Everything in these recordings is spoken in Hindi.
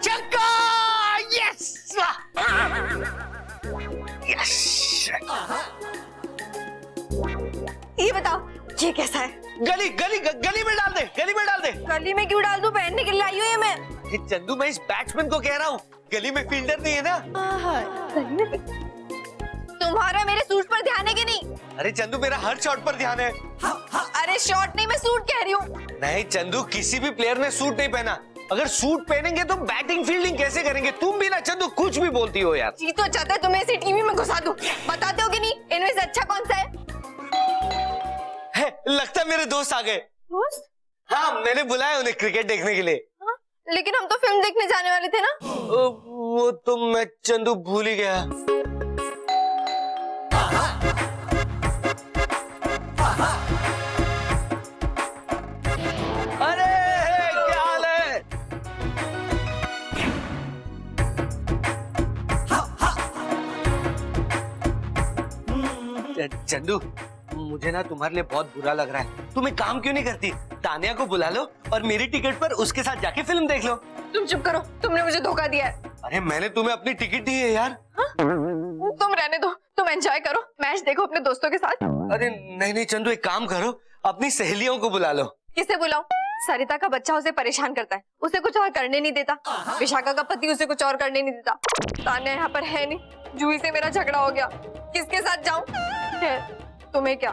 चक्का! यस! यस! ये बताओ ये कैसा है? गली गली गली में डाल दे, गली में डाल दे। गली में क्यों डाल दूं? पहनने के लिए आई हूँ ये मैं। ये चंदू, मैं इस बैट्समैन को कह रहा हूँ, गली में फील्डर नहीं है ना। गली में तुम्हारा मेरे सूट पर ध्यान है कि नहीं? अरे चंदू, मेरा हर शॉट पर ध्यान है। अरे शॉट नहीं, मैं सूट कह रही हूँ। नहीं चंदू, किसी भी प्लेयर ने सूट नहीं पहना। अगर सूट पहनेंगे तो बैटिंग फील्डिंग कैसे करेंगे? तुम भी ना चंदू कुछ भी बोलती हो यार। जी तो चाहता है तुम्हें इसी टीवी में घुसा दूं। बताते हो कि नहीं इनमें से अच्छा कौन सा है? लगता है मेरे दोस्त आ गए। दोस्त? हाँ, मैंने बुलाया उन्हें क्रिकेट देखने के लिए। हाँ? लेकिन हम तो फिल्म देखने जाने वाले थे ना। वो तो मैं चंदू भूल ही गया। अरे क्या हाल है? चंदू, मुझे ना तुम्हारे लिए बहुत बुरा लग रहा है। तुम एक काम क्यों नहीं करती, तानिया को बुला लो और मेरी टिकट पर उसके साथ जाके फिल्म देख लो। तुम चुप करो, तुमने मुझे धोखा दिया है। अरे मैंने तुम्हें अपनी टिकट दी है यार। तुम रहने दो, तुम एंजॉय करो, मैच देखो अपने दोस्तों के साथ। अरे नहीं नहीं चंदू, एक काम करो, अपनी सहेलियों को बुला लो। किसे बुलाऊं? सरिता का बच्चा उसे परेशान करता है, उसे कुछ और करने नहीं देता। विशाखा का पति उसे कुछ और करने नहीं देता। तान्या यहाँ पर है नहीं, जूही से मेरा झगड़ा हो गया। किसके साथ जाऊं? तुम्हें क्या,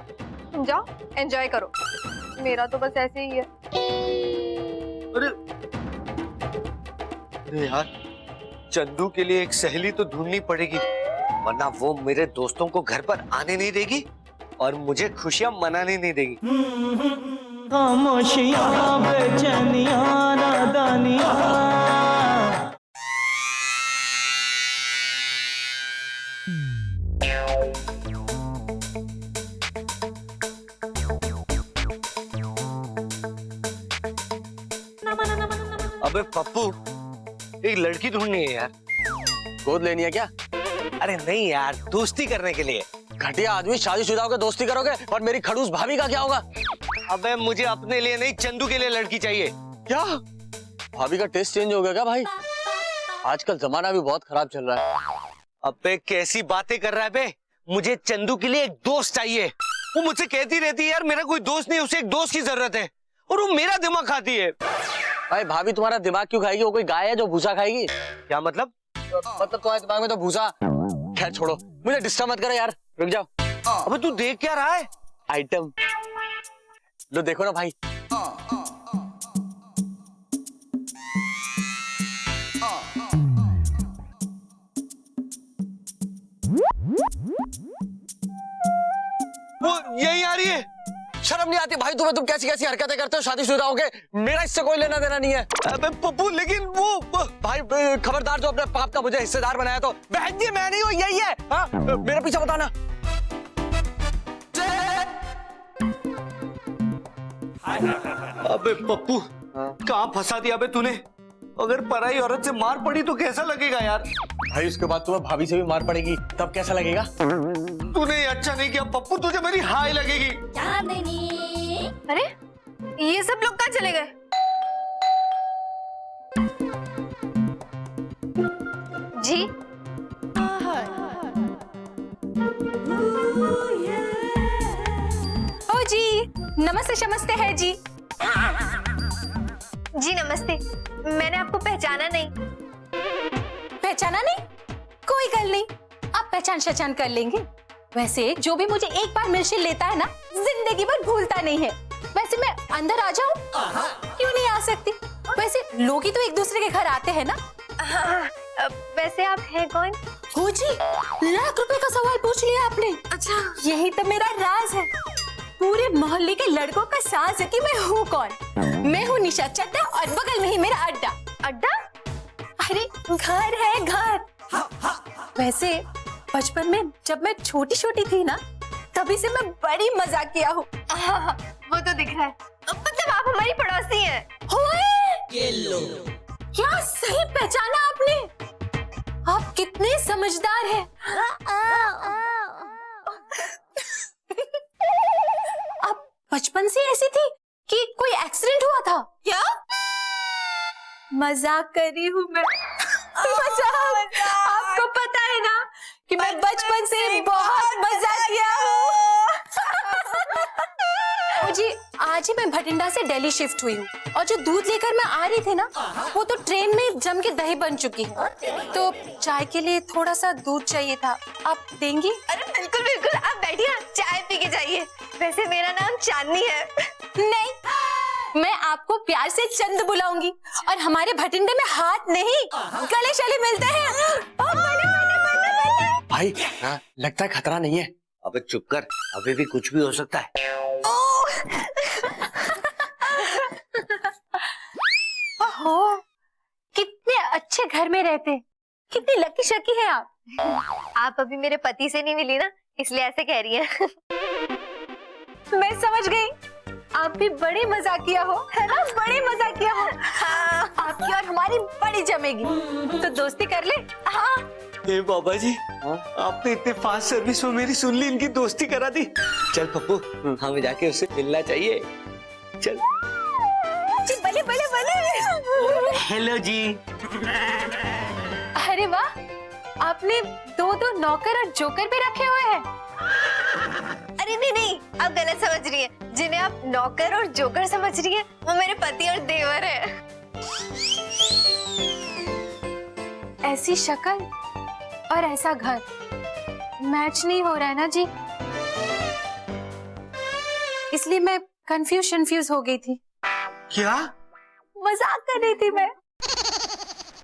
तुम जाओ एंजॉय करो, मेरा तो बस ऐसे ही है। अरे यार, चंदू के लिए एक सहेली तो ढूंढनी पड़ेगी, वरना वो मेरे दोस्तों को घर पर आने नहीं देगी और मुझे खुशियां मनाने नहीं देगी। खामोशियां, बेचैनियां, नादानियां। अबे पप्पू, एक लड़की ढूंढनी है यार। गोद लेनी है क्या? अरे नहीं यार, दोस्ती करने के लिए। घटिया आदमी, शादीशुदा होकर दोस्ती करोगे और मेरी खड़ूस भाभी का क्या होगा? अबे मुझे अपने लिए नहीं, चंदू के लिए लड़की चाहिए। क्या भाभी का टेस्ट चेंज हो गया क्या भाई? आजकल जमाना भी बहुत खराब चल रहा है। अबे कैसी बातें कर रहा है बे? मुझे चंदू के लिए एक दोस्त चाहिए। वो मुझसे कहती रहती है यार मेरा कोई दोस्त नहीं, उसे एक दोस्त की जरूरत है, और वो मेरा दिमाग खाती है। भाई भाभी तुम्हारा दिमाग क्यों खाएगी? वो कोई गाय है जो भूसा खाएगी? क्या मतलब? मतलब तुम्हारे दिमाग में तो भूसा। खैर छोड़ो, मुझे डिस्टर्ब मत करो यार, रुक जाओ। अबे तू देख क्या रहा है? आइटम लो, देखो ना भाई। वो यही आ रही है। शर्म नहीं आती भाई तुम्हें? तुम कैसी कैसी हरकतें करते हो शादीशुदा होके? मेरा इससे कोई लेना देना नहीं है। अबे पप्पू, लेकिन वो भाई खबरदार, जो अपने पाप का मुझे हिस्सेदार बनाया तो। बहन जी मैं नहीं हूँ, यही है। हाँ मेरा पीछे बताना। अबे पप्पू, कहाँ फंसा दिया बे तूने? अगर पराई औरत से मार पड़ी तो कैसा लगेगा यार? भाई उसके बाद तुम्हें भाभी से भी मार पड़ेगी, तब कैसा लगेगा? तूने अच्छा नहीं किया पप्पू, तुझे मेरी हाय लगेगी। अरे ये सब लोग कहाँ चले गए? जी ओ जी, नमस्ते शमस्ते है जी। जी नमस्ते, मैंने आपको पहचाना नहीं। पहचाना नहीं? कोई गल नहीं, आप पहचान शहचान कर लेंगे। वैसे जो भी मुझे एक बार मिर्ची लेता है ना, जिंदगी भर भूलता नहीं है। वैसे मैं अंदर आ जाऊं? क्यों नहीं आ सकती? वैसे लोग ही तो एक दूसरे के घर आते हैं ना। वैसे आप हैं कौन? हो जी, लाख रुपए का सवाल पूछ लिया आपने। अच्छा, यही तो मेरा राज है। पूरे मोहल्ले के लड़कों का साज है कि मैं हूँ कौन। मैं हूँ निशा चड्डा और बगल में ही मेरा अड्डा। अड्डा? अरे घर है घर। वैसे बचपन में जब मैं छोटी छोटी थी ना, तभी से मैं बड़ी मजाकिया हूँ। वो तो दिख रहा है। मतलब आप हमारी पड़ोसी हैं। क्या सही पहचाना आपने? आप कितने समझदार हैं। आप बचपन बचपन से ऐसी थी कि कोई एक्सीडेंट हुआ था? क्या मजाक कर रही हूँ मैं? मजाक? आपको पता है ना कि मैं बचपन से बहुत मजाकिया हूँ। जी आज ही मैं भटिंडा से दिल्ली शिफ्ट हुई हूँ और जो दूध लेकर मैं आ रही थी ना, वो तो ट्रेन में जम के दही बन चुकी है, तो चाय के लिए थोड़ा सा दूध चाहिए था, आप देंगी? अरे बिल्कुल बिल्कुल, आप बैठिए, चाय पी के जाइए। वैसे मेरा नाम चांदनी है। नहीं, मैं आपको प्यार से चंद बुलाऊंगी और हमारे भटिंडे में हाथ नहीं गले शले मिलते हैं। ओ, बने, बने, बने, बने। भाई लगता है खतरा नहीं है। अबे चुप कर, अभी भी कुछ भी हो सकता है। ओहो, कितने अच्छे घर में रहते, कितनी लकी शकी है आप। आप अभी मेरे पति से नहीं मिली ना, इसलिए ऐसे कह रही हैं। मैं समझ गई, आप भी बड़े मजाकिया हो, है ना? बड़े मजाकिया हो। हाँ, आपकी और हमारी बड़ी जमेगी, तो दोस्ती कर ले। हाँ ए बाबा जी, आपने इतने फास्ट सर्विस में मेरी सुन ली, इनकी दोस्ती करा दी। चल पप्पू, हमें जाके उससे मिलना चाहिए। चल। जी, बले बले बले। हेलो जी। अरे वाह, आपने दो दो नौकर और जोकर भी रखे हुए हैं। अरे नहीं नहीं, आप गलत समझ रही हैं। जिन्हें आप नौकर और जोकर समझ रही हैं, वो मेरे पति और देवर है। ऐसी शक्ल और ऐसा घर मैच नहीं हो रहा है ना जी, इसलिए मैं कंफ्यूज हो गई थी। क्या? मजाक कर रही थी मैं,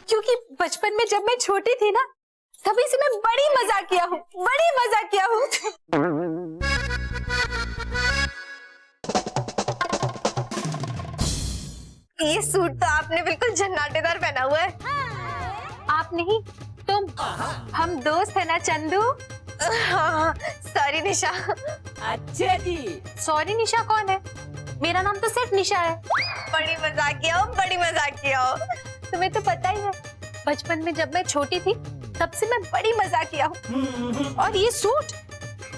क्योंकि बचपन में जब मैं छोटी थी ना, तभी से मैं बड़ी मजाकिया हूँ, बड़ी मजाकिया हूँ। ये सूट तो आपने बिल्कुल झन्नाटेदार पहना हुआ है। आप नहीं, तुम। हम दोस्त है ना चंदू। सॉरी निशा। अच्छा जी। सॉरी निशा कौन है? मेरा नाम तो सिर्फ निशा है। बड़ी मजाकिया हो, बड़ी मजाकिया हो। तुम्हें तो पता ही है, बचपन में जब मैं छोटी थी तब से मैं बड़ी मजाकिया हूँ। और ये सूट,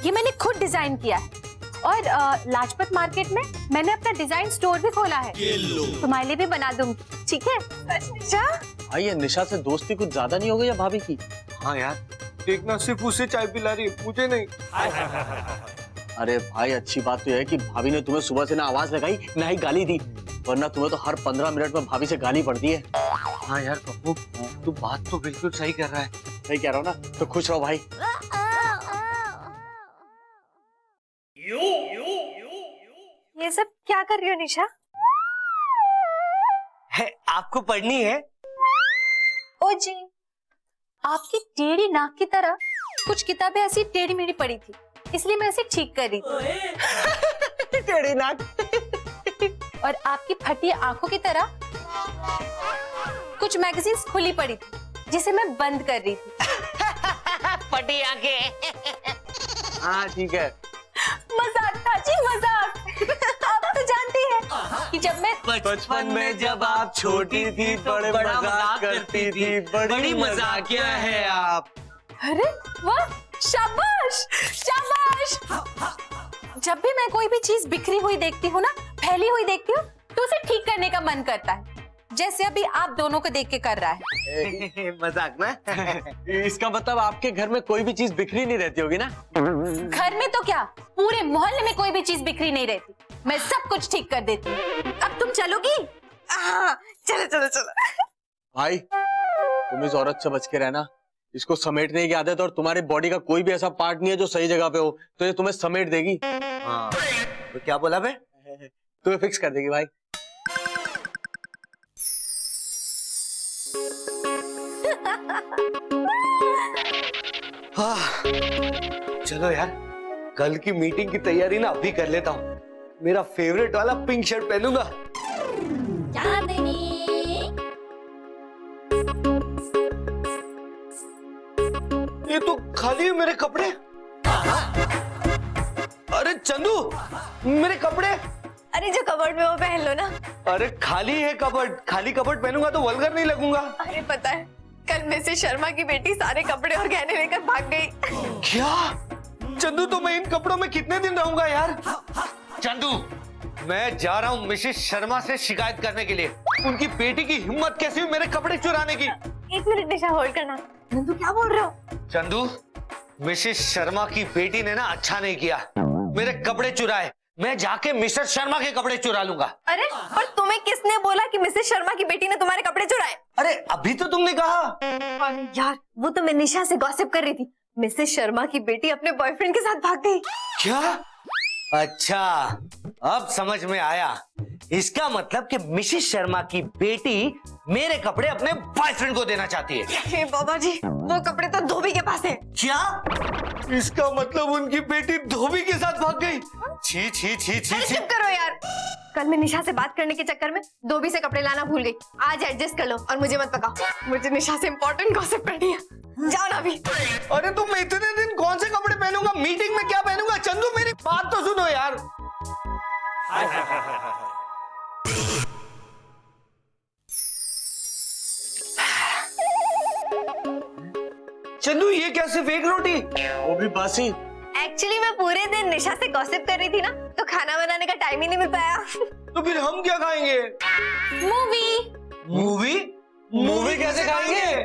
ये मैंने खुद डिजाइन किया है और लाजपत मार्केट में मैंने अपना डिजाइन स्टोर भी खोला है। तुम्हारे लिए भी बना दूंगी, ठीक है? निशा, भाई ये निशा से दोस्ती कुछ ज्यादा नहीं हो गई या भाभी की? हाँ यार, देखना सिर्फ उसे चाय पिला रही है, मुझे नहीं। अरे भाई अच्छी बात तो यह है कि भाभी ने तुम्हें सुबह से ना आवाज लगाई ना ही गाली दी, वरना तुम्हें तो हर 15 मिनट में भाभी से गाली पड़ती है। हाँ यार पप्पू, तू बात तो बिल्कुल सही कर रहा है। सही कह रहा हूँ ना, तो खुश रहो भाई। ये सब क्या कर रही हो निशा? है, आपको पढ़नी है? ओ जी, आपकी टेढ़ी नाक की तरह कुछ किताबें ऐसी टेढ़ी मेढ़ी पड़ी थी, इसलिए मैं इसे ठीक कर रही थी। टेढ़ी नाक। और आपकी फटी आंखों की तरह कुछ मैगजीन्स खुली पड़ी थी, जिसे मैं बंद कर रही थी। फटी आंखें। हाँ ठीक है। मजाक था जी, मजाक। आप तो जानती हैं कि जब मैं बचपन में जब आप छोटी थी बड़े मजाक करती थी, बड़ी मजाकिया है आप। अरे वाह, शाबाश शाबाश। जब भी मैं कोई भी चीज बिखरी हुई देखती हूँ ना, फैली हुई देखती हूँ, तो उसे ठीक करने का मन करता है, जैसे अभी आप दोनों को देख के कर रहा है। मजाक ना। इसका मतलब आपके घर में कोई भी चीज बिखरी नहीं रहती होगी ना? घर में तो क्या, पूरे मोहल्ले में कोई भी चीज बिखरी नहीं रहती, मैं सब कुछ ठीक कर देती हूँ। अब तुम चलोगी? चलो चलो चलो। भाई तुम इस औरत से बच के रहना, इसको समेटने की आदत, और तुम्हारी बॉडी का कोई भी ऐसा पार्ट नहीं है जो सही जगह पे हो, तो ये तुम्हें समेट देगी। हाँ, तो क्या बोला बे? तुम्हें फिक्स कर देगी भाई। हाँ, चलो यार, कल की मीटिंग की तैयारी ना अभी कर लेता हूँ। मेरा फेवरेट वाला पिंक शर्ट पहनूंगा। ये तो खाली है मेरे कपड़े। अरे चंदू, मेरे कपड़े। अरे जो कबर्ड में वो पहन लो ना। अरे खाली है कबर्ड, खाली कबर्ड पहनूंगा तो वल्गर नहीं लगूंगा। अरे पता है, कल में से शर्मा की बेटी सारे कपड़े और गहने लेकर भाग गई। क्या? चंदू, तो मैं इन कपड़ों में कितने दिन रहूंगा यार? चंदू, मैं जा रहा हूँ मिसेस शर्मा से शिकायत करने के लिए। उनकी बेटी की हिम्मत कैसी हुई मेरे कपड़े चुराने की। 1 मिनट निशा, होल्ड करना। नंदू क्या बोल रहे हो? चंदू, मिसेस शर्मा की बेटी ने ना अच्छा नहीं किया, मेरे कपड़े चुराए। मैं जाके मिसेस शर्मा के कपड़े चुरा लूंगा। अरे पर तुम्हें किसने बोला कि मिसेस शर्मा की बेटी ने तुम्हारे कपड़े चुराए? अरे अभी तो तुमने कहा। अरे यार, वो तो मैं निशा से गॉसिप कर रही थी। मिसेस शर्मा की बेटी अपने बॉयफ्रेंड के साथ भाग गई। क्या? अच्छा, अब समझ में आया। इसका मतलब कि मिसेस शर्मा की बेटी मेरे कपड़े अपने बॉयफ्रेंड को देना चाहती है। हे बाबा जी, वो कपड़े तो धोबी के पास है। क्या? इसका मतलब उनकी बेटी धोबी के साथ भाग गई। छी छी छी छी छी। चुप करो यार। कल मैं निशा से बात करने के चक्कर में धोबी से कपड़े लाना भूल गई। आज एडजस्ट कर लो और मुझे मत पकाओ। मुझे निशा से इम्पोर्टेंट गॉसिप करनी है। जाओ ना अभी। अरे तुम मैं इतने दिन कौन से कपड़े पहनूंगा? मीटिंग में क्या पहनूंगा? चंदू मेरी बात तो सुनो यार। चंदू, ये क्या सिर्फ एक रोटी? वो भी बासी। एक्चुअली मैं पूरे दिन निशा से गॉसिप कर रही थी ना, तो खाना बनाने का टाइम ही नहीं मिल पाया। तो फिर हम क्या खाएंगे? मूवी। मूवी? मूवी कैसे खाएंगे?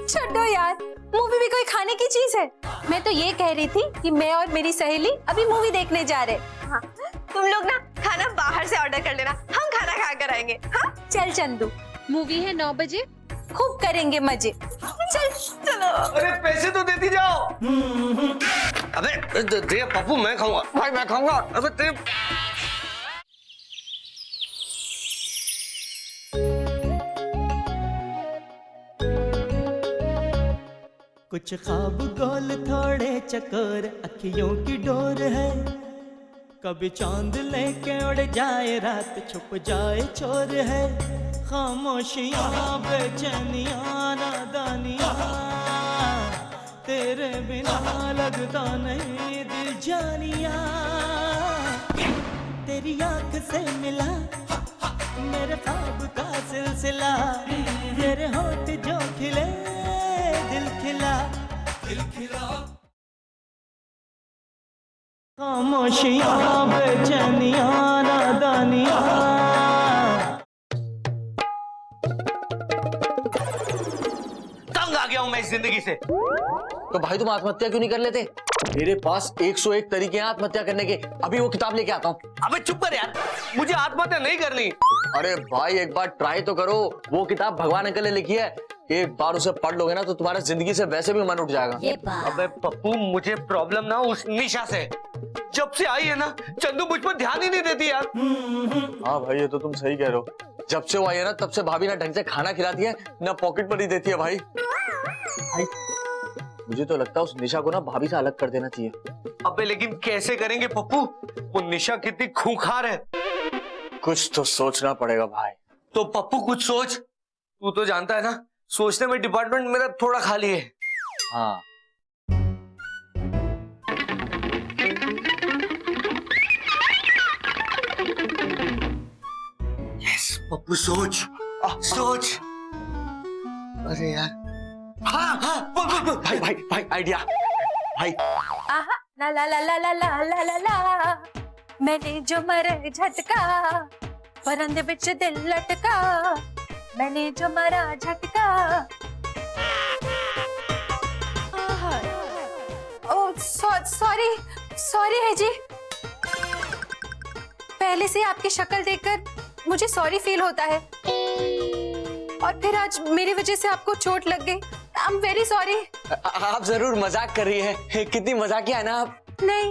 छोड़ो यार, मूवी भी कोई खाने की चीज है। मैं तो ये कह रही थी कि मैं और मेरी सहेली अभी मूवी देखने जा रहे। हाँ, तुम लोग ना खाना बाहर से ऑर्डर कर लेना, हम खाना खा कर आएंगे। हाँ? चल चंदू, मूवी है 9 बजे, खूब करेंगे मजे। चल चलो। अरे पैसे तो देती जाओ। अबे दे पप्पू, मैं खाऊंगा भाई, मैं खाऊंगा। अबे दे। कुछ ख्वाब गोल थोड़े चकोर अखियों की डोर है, कभी चांद लेके उड़ जाए रात छुप जाए चोर है। खामोशियाँ बेचैनियाँ नादानियाँ, तेरे बिना लगता नहीं दिल जानिया। तेरी आँख से मिला मेरे ख्वाब का सिलसिला, तेरे होठ जो खिले दिल खिला, दिल खिला। खामोशियाँ बेचैनियाँ नादानियाँ। तंग आ गया हूं मैं इस जिंदगी से। तो भाई तुम आत्महत्या क्यों नहीं कर लेते? मेरे पास 101 तरीके हैं आत्महत्या करने के। अभी वो किताब लेके आता हूँ। अबे चुप कर यार, मुझे आत्महत्या नहीं करनी। अरे भाई एक बार ट्राई तो करो। वो किताब भगवान अंकल ने लिखी है, एक बार उसे पढ़ लोगे ना तो तुम्हारा जिंदगी से वैसे भी मन उठ जाएगा। अबे पप्पू, मुझे प्रॉब्लम ना उस निशा से। जब से आई है ना, चंदू मुझ पर ध्यान ही नहीं देती यार। हाँ भाई, ये तो तुम सही कह रहे हो। जब से वो आई है ना, तब से भाभी ना ढंग से खाना खिलाती है ना पॉकेट मनी देती है। भाई मुझे तो लगता है उस निशा को ना भाभी से अलग कर देना चाहिए। अबे लेकिन कैसे करेंगे पप्पू? वो निशा कितनी खूंखार है। कुछ तो सोचना पड़ेगा भाई। तो पप्पू कुछ सोच। तू तो जानता है ना, सोचने में डिपार्टमेंट मेरा थोड़ा खाली है। हाँ यस पप्पू, सोच सोच। अरे यार, हाँ हाँ भाई भाई भाई आइडिया। भाई आहा ला ला ला ला ला ला ला ला ला, मैंने जो मरे झटका परंदे बिच दिल लटका, मैंने जो मरा झटका। ओ सॉरी सॉरी है जी। पहले से आपकी शक्ल देखकर मुझे सॉरी फील होता है, और फिर आज मेरी वजह से आपको चोट लग गई। I am very sorry. आप जरूर मजाक कर रही हैं। कितनी मजाकिया है ना आप। नहीं,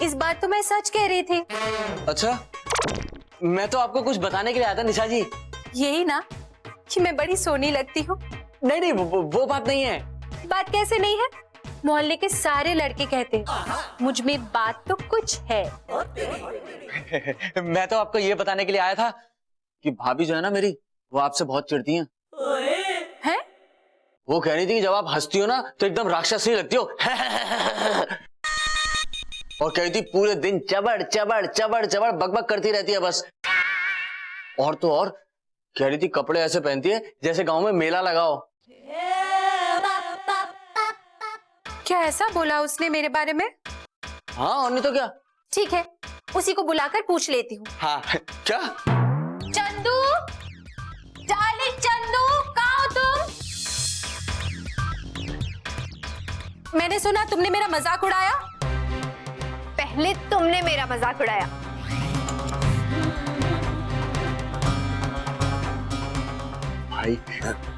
इस बात तो मैं सच कह रही थी। अच्छा, मैं तो आपको कुछ बताने के लिए आया था निशा जी। यही ना कि मैं बड़ी सोनी लगती हूँ। नहीं नहीं, वो बात नहीं है। बात कैसे नहीं है? मोहल्ले के सारे लड़के कहते हैं मुझ में बात तो कुछ है। मैं तो आपको ये बताने के लिए आया था कि भाभी जो है ना मेरी, वो आपसे बहुत चिढ़ती हैं। हैं? वो कह रही थी कि जब आप हंसती हो ना तो एकदम राक्षसी लगती हो। और कह रही थी पूरे दिन चबड़ चबड़ चबड़ चबड़ बकबक करती रहती है बस। और तो और कह रही थी कपड़े ऐसे पहनती है जैसे गांव में मेला लगा हो। क्या ऐसा बोला उसने मेरे बारे में? हाँ और नहीं तो क्या। ठीक है, उसी को बुलाकर पूछ लेती हूँ। हाँ क्या? चंदू, डार्लिंग चंदू, कहाँ हो तुम? मैंने सुना तुमने मेरा मजाक उड़ाया। पहले तुमने मेरा मजाक उड़ाया। भाई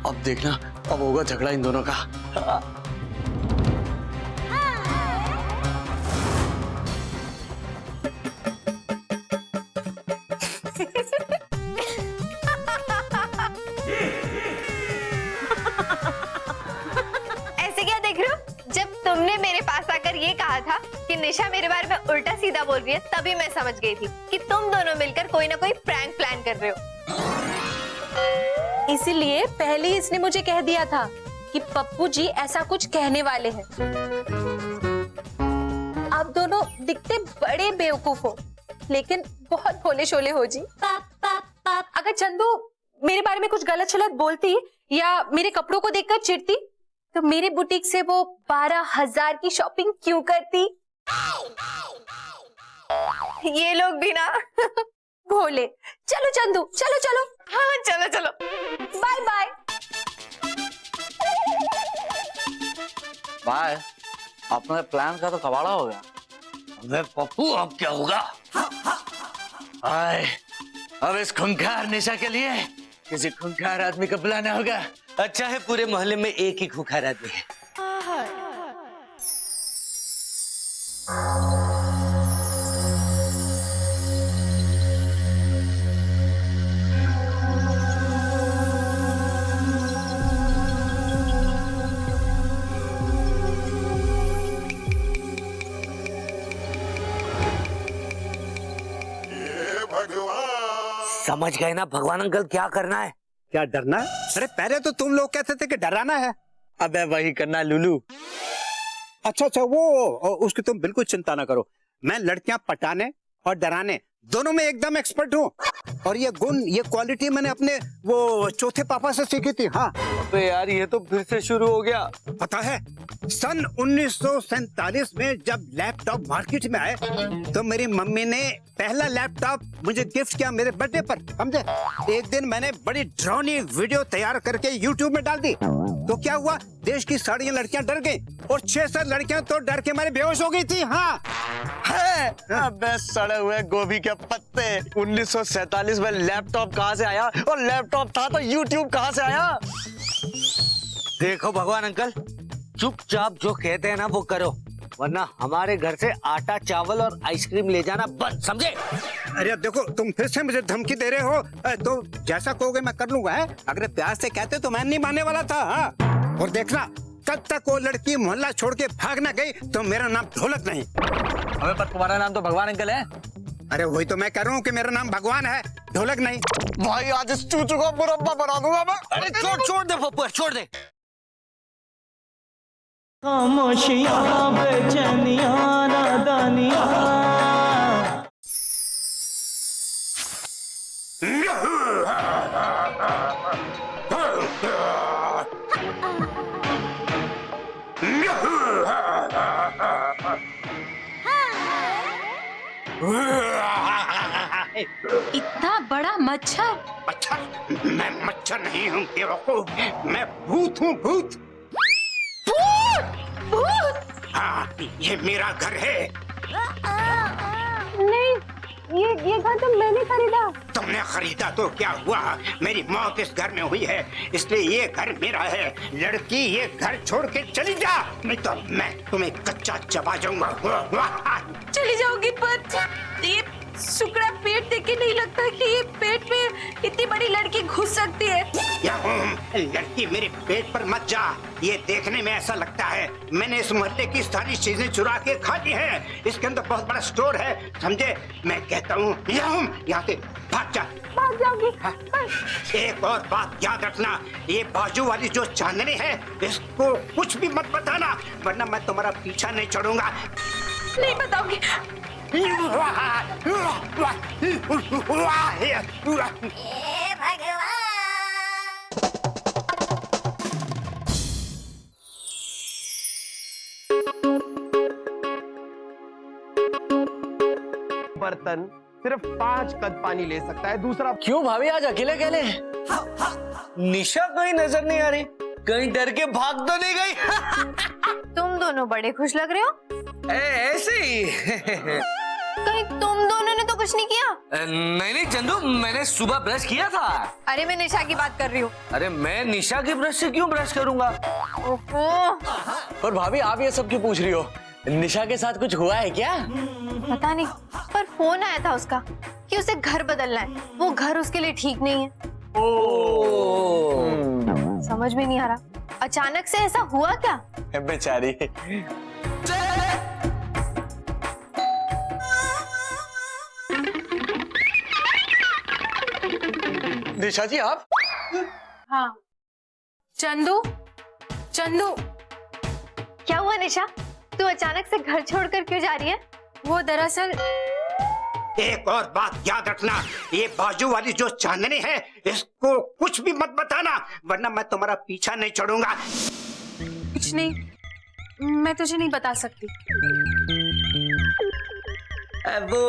अब देखना, अब होगा झगड़ा इन दोनों का। ऐसे क्या देख रहे हो? जब तुमने मेरे पास आकर ये कहा था कि निशा मेरे बारे में उल्टा सीधा बोल रही है, तभी मैं समझ गई थी कि तुम दोनों मिलकर कोई ना कोई प्रैंक प्लान कर रहे हो। इसीलिए पहले ही इसने मुझे कह दिया था कि पप्पू जी ऐसा कुछ कहने वाले हैं। आप दोनों दिखते बड़े बेवकूफ हो, लेकिन बहुत भोले शोले हो जी। अगर चंदू मेरे बारे में कुछ गलत शलत बोलती या मेरे कपड़ों को देखकर चिढ़ती, तो मेरे बुटीक से वो 12,000 की शॉपिंग क्यों करती? ये लोग भी ना भोले। चलो चंदू, चलो चलो। हाँ चलो चलो, बाय बाय। भाई अपने प्लान का तो कबाड़ा हो गया। अबे पप्पू अब क्या होगा? आए, अब इस खूंखार निशा के लिए किसी खूंखार आदमी को बुलाना होगा। अच्छा है पूरे मोहल्ले में एक ही खूंखार आदमी है। समझ गए ना भगवान अंकल क्या करना है? क्या डरना है? अरे पहले तो तुम लोग कहते थे कि डराना है। अबे वही करना लुलू। अच्छा वो उसकी तुम बिल्कुल चिंता ना करो। मैं लड़कियां पटाने और डराने दोनों में एकदम एक्सपर्ट हूँ। और ये गुण, ये क्वालिटी मैंने अपने वो चौथे पापा से सीखी थी। हाँ अबे यार ये तो फिर से शुरू हो गया। पता है, सन 1947 में जब लैपटॉप मार्केट में आए तो मेरी मम्मी ने पहला लैपटॉप मुझे गिफ्ट किया मेरे बर्थडे पर, समझे। एक दिन मैंने बड़ी ड्रोनी वीडियो तैयार करके यूट्यूब में डाल दी, तो क्या हुआ, देश की सारी लड़कियां डर गई और 6-7 लड़कियां तो डर के मारे बेहोश हो गई थी। हाँ है? अबे सड़े हुए गोभी के पत्ते, 1947 में लैपटॉप कहाँ से आया? और लैपटॉप था तो यूट्यूब कहाँ से आया? देखो भगवान अंकल, चुपचाप जो कहते हैं ना वो करो, वरना हमारे घर से आटा चावल और आइसक्रीम ले जाना बंद, समझे? अरे देखो, तुम फिर से मुझे धमकी दे रहे हो। तो जैसा कहोगे मैं कर लूंगा। है? अगर प्यार से कहते तो मैं नहीं मानने वाला था। हाँ? और देखना, कब तक वो लड़की मोहल्ला छोड़ के भाग ना गई तो मेरा नाम ढोलक नहीं। अबे पर तुम्हारा नाम तो भगवान अंकल है। अरे वही तो मैं कह रहा हूँ कि मेरा नाम भगवान है, ढोलक नहीं। भाई आज इस चूचू को मुरब्बा बना दूंगा मैं। अरे छोड़ दे पप्पू, छोड़ दे। खामोशियां, बेचैनियां, नादानियां। इतना बड़ा मच्छर? मच्छर? मैं मच्छर नहीं हूँ बेवकूफ, मैं भूत हूँ, भूत। भूत? हाँ, ये मेरा घर है। नहीं, ये घर तो मैंने खरीदा। तुमने खरीदा तो क्या हुआ, मेरी मौत इस घर में हुई है, इसलिए ये घर मेरा है। लड़की ये घर छोड़ के चली जा, नहीं तो मैं तुम्हें कच्चा चबा जाऊंगा। चली जाओगी, पर ये सुकड़ा पेट देख के नहीं लगता कि ये पेट में इतनी बड़ी लड़की घुस सकती है। लड़की मेरे पेट पर मत जा, ये देखने में ऐसा लगता है मैंने इस मोहल्ले की सारी चीजें चुरा के खा ली हैं। इसके अंदर बहुत बड़ा स्टोर है, समझे। मैं कहता हूँ यहाँ से भाग जा। भाग जाओगी? हाँ? एक और बात याद रखना, ये बाजू वाली जो चांदनी है इसको कुछ भी मत बताना, वरना मैं तुम्हारा पीछा नहीं छोड़ूंगा। नहीं बताओगी। बर्तन सिर्फ 5 कद पानी ले सकता है, दूसरा क्यों भाभी आज अकेले अकेले? निशा कहीं नजर नहीं आ रही, कहीं डर के भाग तो नहीं गई? तुम दोनों बड़े खुश लग रहे हो। ऐसे ही। कहीं तुम दोनों ने तो कुछ नहीं किया? नहीं नहीं चंदू, मैंने सुबह ब्रश किया था। अरे मैं निशा की बात कर रही हूँ। अरे मैं निशा के ब्रश से क्यों ब्रश करूंगा? ओहो, पर भाभी आप ये सब क्यों पूछ रही हो? निशा के साथ कुछ हुआ है क्या? पता नहीं, पर फोन आया था उसका कि उसे घर बदलना है, वो घर उसके लिए ठीक नहीं है। समझ में नहीं आ रहा अचानक से ऐसा हुआ क्या। बेचारी। निशा जी आप? हाँ चंदू, चंदू क्या हुआ निशा, तू अचानक से घर छोड़कर क्यों जा रही है? वो दरअसल एक और बात याद रखना, ये बाजू वाली जो चांदनी है इसको कुछ भी मत बताना, वरना मैं तुम्हारा पीछा नहीं छोड़ूंगा। कुछ नहीं, मैं तुझे नहीं बता सकती। वो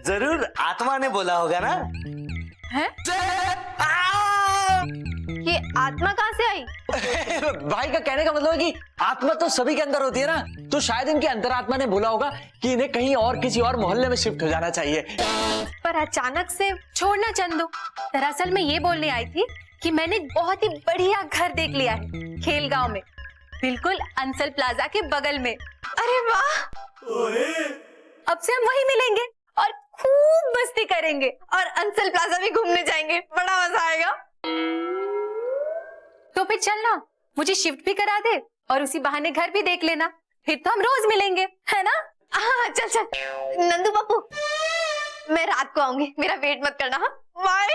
जरूर आत्मा ने बोला होगा ना। है? ये आत्मा कहाँ से आई? भाई का कहने का मतलब है कि आत्मा तो सभी के अंदर होती है ना, तो शायद इनकी अंतरात्मा ने बोला होगा कि इन्हें कहीं और किसी और मोहल्ले में शिफ्ट हो जाना चाहिए। पर अचानक से। छोड़ना चंदू, दरअसल मैं ये बोलने आई थी कि मैंने बहुत ही बढ़िया घर देख लिया है खेलगांव में, बिल्कुल अंसल प्लाजा के बगल में। अरे वाह, अब से हम वहीं मिलेंगे और खूब मस्ती करेंगे और अंसल प्लाजा भी घूमने जाएंगे, बड़ा मजा आएगा। तो फिर चलना, मुझे शिफ्ट भी करा दे और उसी बहाने घर भी देख लेना, फिर तो हम रोज मिलेंगे, है ना? हाँ चल चल। नंदू पप्पू, मैं रात को आऊंगी, मेरा वेट मत करना। हाँ बाय।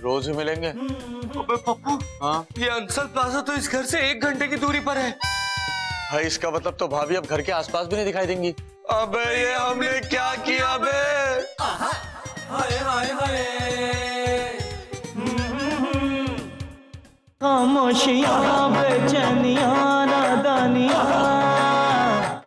रोज ही मिलेंगे। अबे पप्पू, हाँ ये अंसल प्लाजा तो इस घर से 1 घंटे की दूरी पर है। भाई इसका मतलब तो भाभी अब घर के आसपास भी नहीं दिखाई देंगी। अबे ये हमने क्या किया बे? हाय हाय हाय, खामोशियां बेचैन